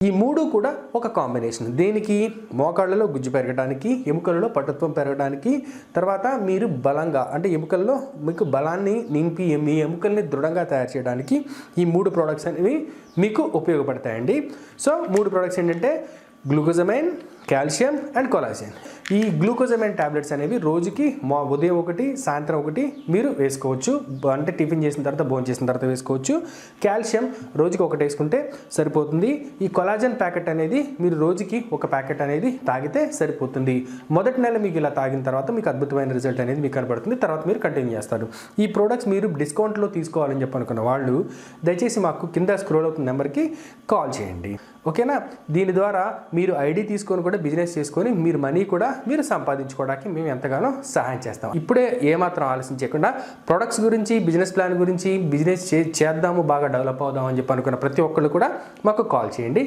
ఈ 3 కూడా ఒక కాంబినేషన్. దేనికి? మోకాళ్ళలో గుజ్జు పెరగడానికి, ఎముకలలో పటుత్వం పెరగడానికి, తర్వాత మీరు బలంగా అంటే ఎముకల్లో మీకు బలాన్ని నింపి మీ ఎముకల్ని దృఢంగా తయారు చేయడానికి ఈ 3 ప్రొడక్ట్స్ అనేవి మీకు ఉపయోగపడతాయండి. సో 3 ప్రొడక్ట్స్ ఏంటంటే గ్లూకోజమైన్, కాల్షియం అండ్ కొలాజన్. ఈ గ్లూకోజమైన్ టాబ్లెట్స్ అనేవి రోజుకి ఉదయం ఒకటి, సాయంత్రం ఒకటి మీరు వేసుకోవచ్చు. అంటే టిఫిన్ చేసిన తర్వాత, భోజనం చేసిన తర్వాత వేసుకోవచ్చు. కాల్షియం రోజుకి ఒకటి వేసుకుంటే సరిపోతుంది. ఈ కొలాజన్ ప్యాకెట్ అనేది మీరు రోజుకి ఒక ప్యాకెట్ అనేది తాగితే సరిపోతుంది. మొదటి నెల మీకు ఇలా తాగిన తర్వాత మీకు అద్భుతమైన రిజల్ట్ అనేది మీకు కనబడుతుంది. తర్వాత మీరు కంటిన్యూ చేస్తారు. ఈ ప్రోడక్ట్స్ మీరు డిస్కౌంట్లో తీసుకోవాలని చెప్పి అనుకున్న వాళ్ళు దయచేసి మాకు కింద స్క్రోల్ అవుతున్న నెంబర్కి కాల్ చేయండి. ఓకేనా? దీని ద్వారా మీరు ఐడి తీసుకొని కూడా బిజినెస్ చేసుకొని మీరు మనీ కూడా మీరు సంపాదించుకోవడానికి మేము ఎంతగానో సహాయం చేస్తాం. ఇప్పుడే ఏమాత్రం ఆలస్యం చేయకుండా ప్రొడక్ట్స్ గురించి, బిజినెస్ ప్లాన్ గురించి, బిజినెస్ చేద్దాము, బాగా డెవలప్ అవుదాం అని చెప్పి అనుకున్న ప్రతి ఒక్కళ్ళు కూడా మాకు కాల్ చేయండి.